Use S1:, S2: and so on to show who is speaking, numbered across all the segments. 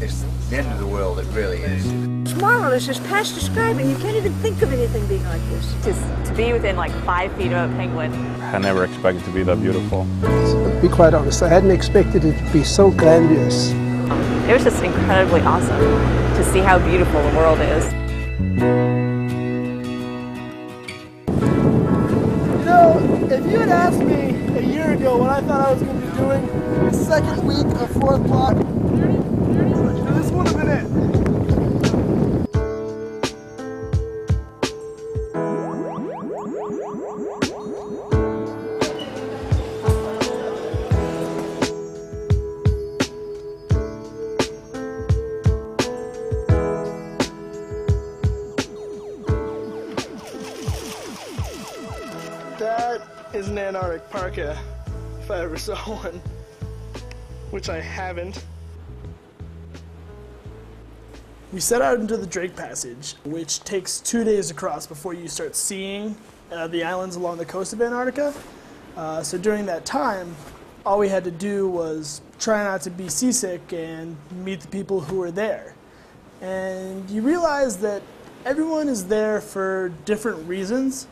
S1: It's the end of the world, it really is.
S2: It's marvelous, it's past describing. You can't even think of anything being like this.
S3: Just to be within like 5 feet of a penguin.
S4: I never expected it to be that beautiful.
S5: To be quite honest, I hadn't expected it to be so grandiose.
S3: It was just incredibly awesome to see how beautiful the world is.
S5: You know, if you had asked me a year ago what I thought I was going to be doing the second week of 4th block, this would have been it. That is an Antarctic parka, if I ever saw one, which I haven't. We set out into the Drake Passage, which takes 2 days to cross before you start seeing the islands along the coast of Antarctica. So during that time, all we had to do was try not to be seasick and meet the people who were there. And you realize that everyone is there for different reasons,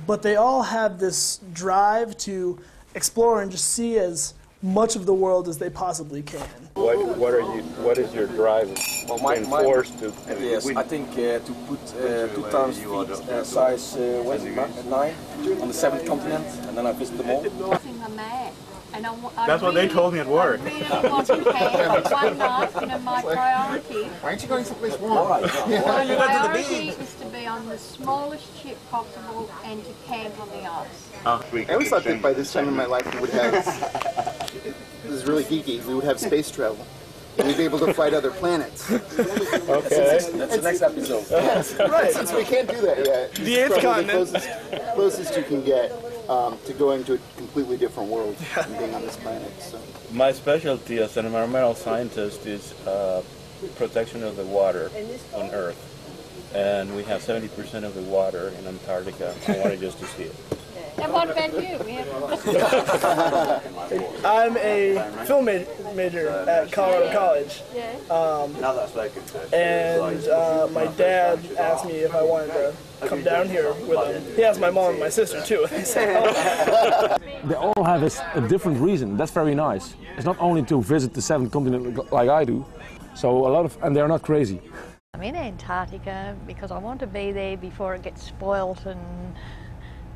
S5: but they all have this drive to explore and just see as much of the world as they possibly can.
S4: What is your drive?
S6: Well, yes, I think to put 2,000 feet size West 9 on the 7th continent, and then I visit them all.
S4: That's what they told me at work.
S7: I really want to have one night, my priority.
S1: Why aren't you going someplace warm?
S7: My priority is to be on the smallest ship possible and to camp on the ice.
S8: I always thought that by this time in my life we would have, this is really geeky, we would have space travel. We'd be able to fly to other planets.
S4: Okay.
S6: That's the next episode.
S8: Yes, right. Since we can't do that yet.
S5: The 8th continent.
S8: The closest you can get to going to a completely different world and being on this planet. So.
S4: My specialty as an environmental scientist is protection of the water on Earth. And we have 70% of the water in Antarctica. I wanted just to see it.
S7: And what about you?
S5: I'm a film major at Colorado College. And my dad asked me if I wanted to come down here with him. He asked my mom and my sister too.
S9: They all have a different reason. That's very nice. It's not only to visit the 7th continent like I do. So and they're not crazy.
S10: I'm in Antarctica because I want to be there before it gets spoilt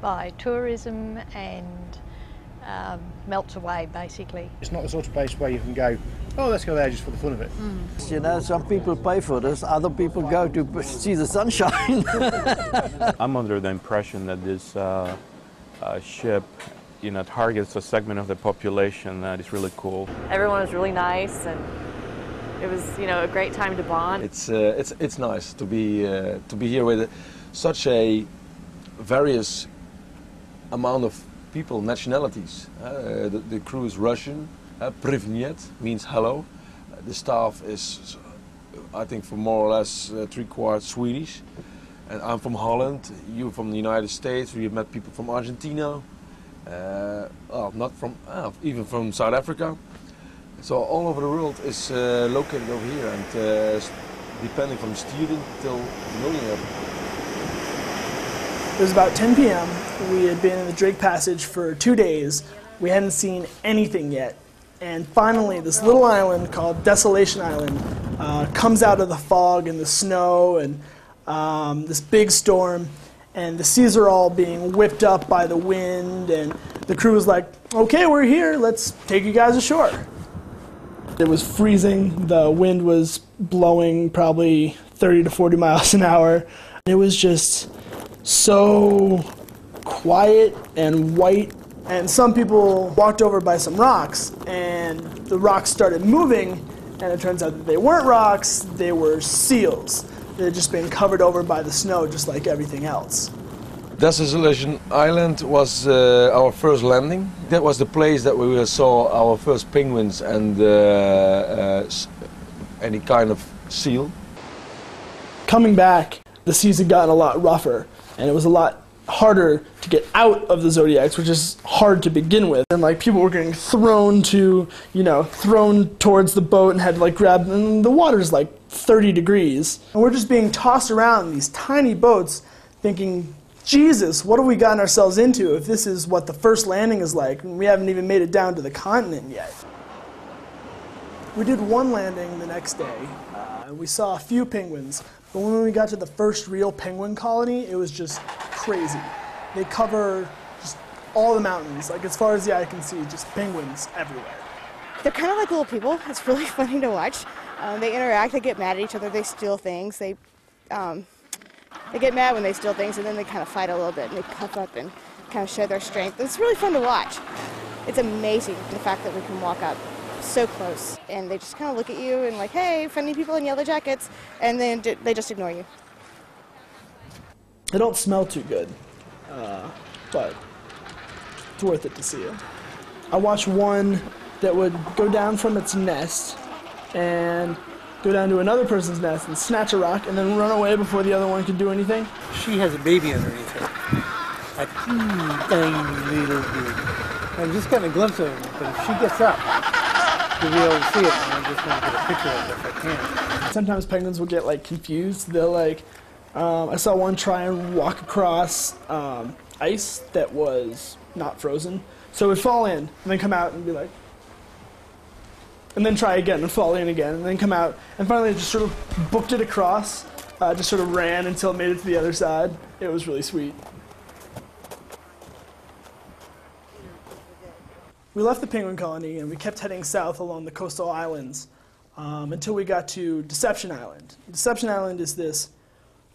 S10: by tourism and melts away, basically.
S11: It's not the sort of place where you can go, oh, let's go there just for the fun of it.
S12: You know, some people pay for this, other people go to see the sunshine.
S4: I'm under the impression that this ship, targets a segment of the population that is really cool.
S3: Everyone was really nice, and it was, a great time to bond.
S9: It's nice to be here with such a various amount of people, nationalities. The crew is Russian. Привет means hello. The staff is, I think, for more or less 3/4 Swedish. And I'm from Holland. You're from the United States. We've met people from Argentina. Not from, even from South Africa. So all over the world is located over here, and depending from student till millionaire.
S5: It was about 10 p.m. We had been in the Drake Passage for 2 days. We hadn't seen anything yet. And finally, this little island called Desolation Island comes out of the fog and the snow and this big storm. And the seas are all being whipped up by the wind. And the crew was like, okay, we're here. Let's take you guys ashore. It was freezing. The wind was blowing probably 30 to 40 miles an hour. It was just so quiet and white, and some people walked over by some rocks and the rocks started moving, and it turns out that they weren't rocks, they were seals. They had just been covered over by the snow just like everything else.
S9: Desolation Island was our first landing. That was the place that we saw our first penguins and any kind of seal.
S5: Coming back, the seas had gotten a lot rougher, and it was a lot harder to get out of the zodiacs, which is hard to begin with. And like people were getting thrown towards the boat and had to like grab, and the water's like 30 degrees. And we're just being tossed around in these tiny boats thinking, Jesus, what have we gotten ourselves into if this is what the first landing is like and we haven't even made it down to the continent yet? We did one landing the next day. We saw a few penguins, but when we got to the first real penguin colony, it was just crazy. They cover just all the mountains, like as far as the eye can see, just penguins everywhere.
S13: They're kind of like little people. It's really funny to watch. They interact, they get mad at each other, they steal things. They get mad when they steal things, and then they kind of fight a little bit, and they puff up and kind of show their strength. It's really fun to watch. It's amazing the fact that we can walk up so close, and they just kind of look at you and like, hey, funny people in yellow jackets, and then they just ignore you.
S5: They don't smell too good, but it's worth it to see it. I watched one that would go down from its nest and go down to another person's nest and snatch a rock and then run away before the other one can do anything.
S14: She has a baby underneath her. A tiny little baby. I'm just getting a glimpse of it, but if she gets up, you'll be able to see it, and I'm just going to get a picture of it if I can.
S5: Sometimes penguins will get like confused. They'll like, I saw one try and walk across ice that was not frozen. So it would fall in and then come out and be like, and then try again and fall in again and then come out. And finally it just sort of booked it across, just sort of ran until it made it to the other side. It was really sweet. We left the penguin colony and we kept heading south along the coastal islands until we got to Deception Island. Deception Island is this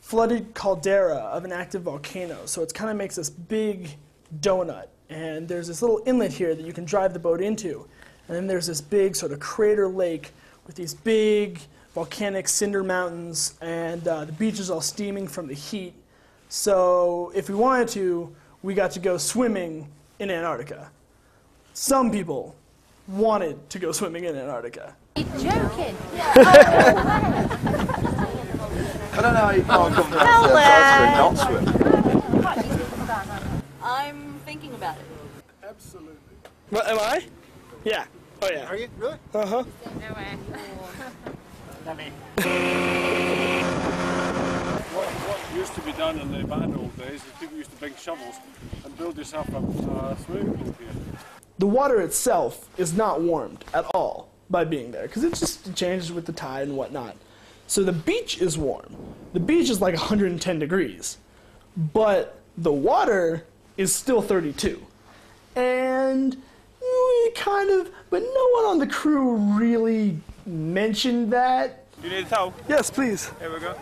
S5: flooded caldera of an active volcano, so it kind of makes this big donut. And there's this little inlet here that you can drive the boat into. And then there's this big sort of crater lake with these big volcanic cinder mountains, and the beach is all steaming from the heat. So if we wanted to, we got to go swimming in Antarctica. Some people wanted to go swimming in Antarctica.
S7: You're joking.
S1: I don't know how you can't come to Antarctica and not swim.
S3: I'm thinking about it.
S5: Absolutely. What, am I? Yeah. Oh yeah.
S8: Are you? Really?
S5: Uh-huh.
S3: No way.
S15: What used to be done in the bad old days is people used to bring shovels and build yourself a swimming pool here.
S5: The water itself is not warmed at all by being there, because it just changes with the tide and whatnot. So the beach is warm. The beach is like 110 degrees, but the water is still 32. And we kind of, but no one on the crew really mentioned that.
S15: You need a towel?
S5: Yes, please.
S15: Here we go.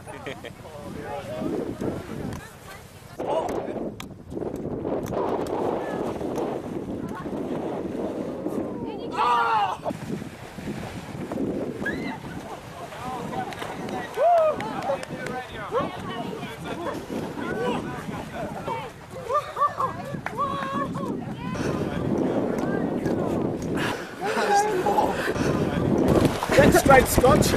S8: That's straight Scotch.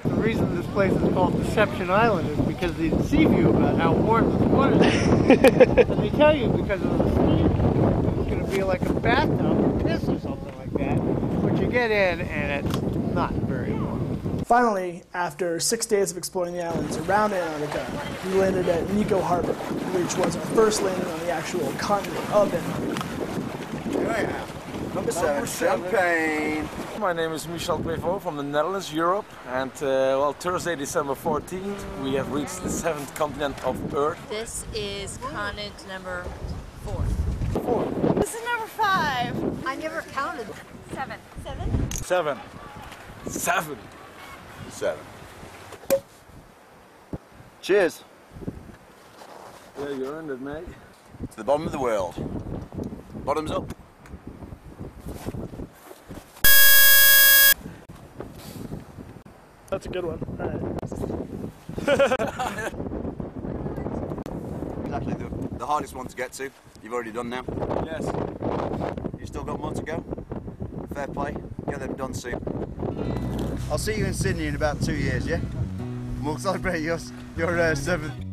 S14: The reason this place is called Deception Island is because they deceive you about how warm this water is. And they tell you because of the steam, it's going to be like a bathtub or piss or something like that. But you get in and it's not very warm.
S5: Finally, after 6 days of exploring the islands around Antarctica, we landed at Nico Harbor, which was our first landing on the actual continent of Antarctica.
S1: Here I am. Number 7, champagne.
S9: My name is Michel Prévost from the Netherlands, Europe, and well, Thursday, December 14th, we have reached the 7th continent of Earth.
S3: This is continent number 4.
S13: This is number 5.
S7: I never counted.
S3: 7.
S15: 7.
S9: 7.
S1: 7. Cheers.
S9: Yeah, you earned it, mate.
S1: To the bottom of the world. Bottoms up.
S5: That's a good one. All right.
S1: Exactly the hardest one to get to. You've already done now.
S15: Yes.
S1: You still got more to go?
S16: Fair play. Get them done soon.
S17: I'll see you in Sydney in about 2 years, yeah? We'll celebrate your 7th